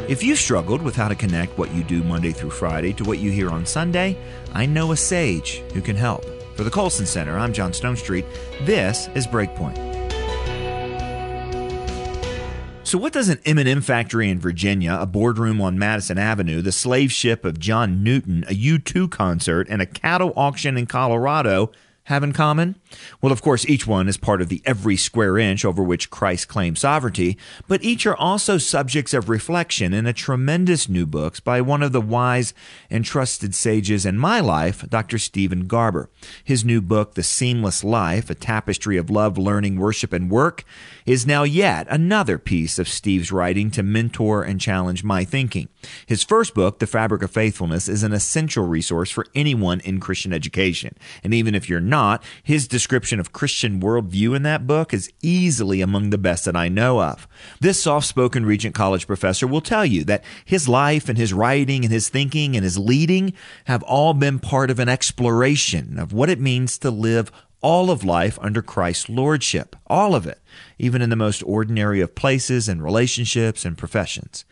If you've struggled with how to connect what you do Monday through Friday to what you hear on Sunday, I know a sage who can help. For the Colson Center, I'm John Stonestreet. This is Breakpoint. So what does an M&amp factory in Virginia, a boardroom on Madison Avenue, the slave ship of John Newton, a U2 concert, and a cattle auction in Colorado have in common? Well, of course, each one is part of the every square inch over which Christ claims sovereignty, but each are also subjects of reflection in a tremendous new book by one of the wise and trusted sages in my life, Dr. Stephen Garber. His new book, The Seamless Life, A Tapestry of Love, Learning, Worship, and Work, is now yet another piece of Steve's writing to mentor and challenge my thinking. His first book, The Fabric of Faithfulness, is an essential resource for anyone in Christian education. And even if you're not, his description of Christian worldview in that book is easily among the best that I know of. This soft-spoken Regent College professor will tell you that his life and his writing and his thinking and his leading have all been part of an exploration of what it means to live all of life under Christ's lordship, all of it, even in the most ordinary of places and relationships and professions.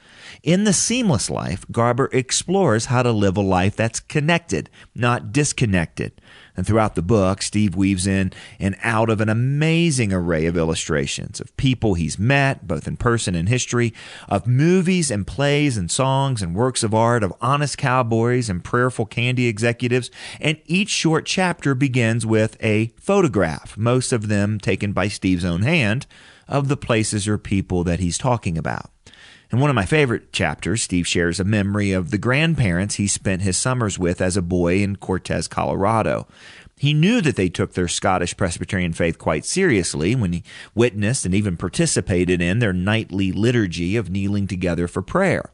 In The Seamless Life, Garber explores how to live a life that's connected, not disconnected. And throughout the book, Steve weaves in and out of an amazing array of illustrations of people he's met, both in person and history, of movies and plays and songs and works of art, of honest cowboys and prayerful candy executives. And each short chapter begins with a photograph, most of them taken by Steve's own hand, of the places or people that he's talking about. In one of my favorite chapters, Steve shares a memory of the grandparents he spent his summers with as a boy in Cortez, Colorado. He knew that they took their Scottish Presbyterian faith quite seriously when he witnessed and even participated in their nightly liturgy of kneeling together for prayer.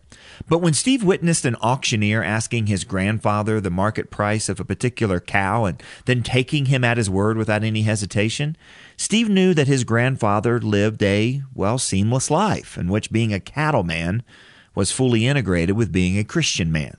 But when Steve witnessed an auctioneer asking his grandfather the market price of a particular cow and then taking him at his word without any hesitation, Steve knew that his grandfather lived a, seamless life in which being a cattleman was fully integrated with being a Christian man.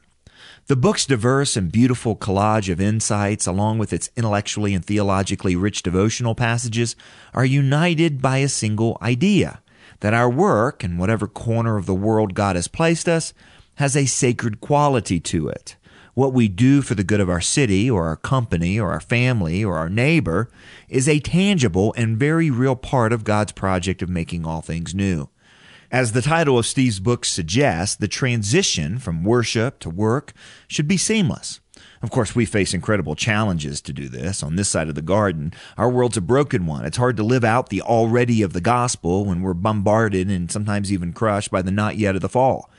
The book's diverse and beautiful collage of insights, along with its intellectually and theologically rich devotional passages, are united by a single idea, that our work, in whatever corner of the world God has placed us, has a sacred quality to it. What we do for the good of our city or our company or our family or our neighbor is a tangible and very real part of God's project of making all things new. As the title of Steve's book suggests, the transition from worship to work should be seamless. Of course, we face incredible challenges to do this on this side of the garden. Our world's a broken one. It's hard to live out the already of the gospel when we're bombarded and sometimes even crushed by the not yet of the fall.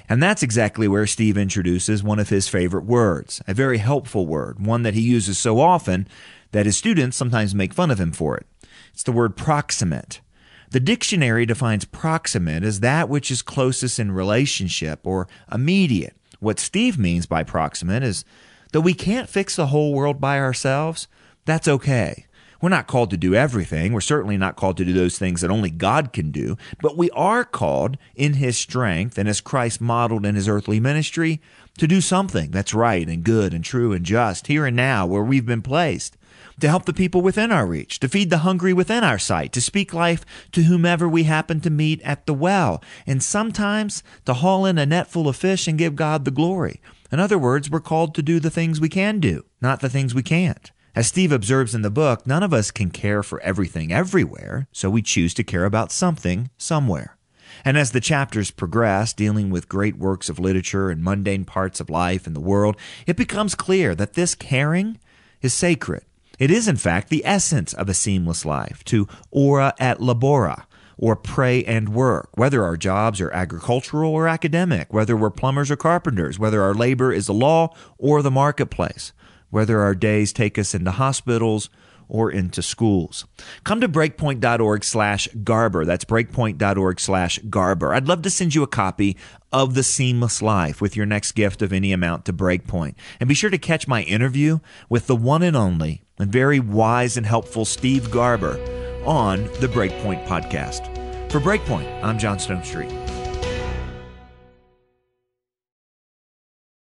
And that's exactly where Steve introduces one of his favorite words, a very helpful word, one that he uses so often that his students sometimes make fun of him for it. It's the word proximate. The dictionary defines proximate as that which is closest in relationship or immediate. What Steve means by proximate is that we can't fix the whole world by ourselves. That's okay. We're not called to do everything. We're certainly not called to do those things that only God can do. But we are called in His strength and as Christ modeled in His earthly ministry to do something that's right and good and true and just here and now where we've been placed, to help the people within our reach, to feed the hungry within our sight, to speak life to whomever we happen to meet at the well, and sometimes to haul in a net full of fish and give God the glory. In other words, we're called to do the things we can do, not the things we can't. As Steve observes in the book, none of us can care for everything everywhere, so we choose to care about something somewhere. And as the chapters progress, dealing with great works of literature and mundane parts of life and the world, it becomes clear that this caring is sacred. It is, in fact, the essence of a seamless life, to ora et labora, or pray and work, whether our jobs are agricultural or academic, whether we're plumbers or carpenters, whether our labor is the law or the marketplace, whether our days take us into hospitals or into schools. Come to breakpoint.org/Garber. That's breakpoint.org/Garber. I'd love to send you a copy of The Seamless Life with your next gift of any amount to Breakpoint. And be sure to catch my interview with the one and only and very wise and helpful Steve Garber on the Breakpoint podcast. For Breakpoint, I'm John Stonestreet.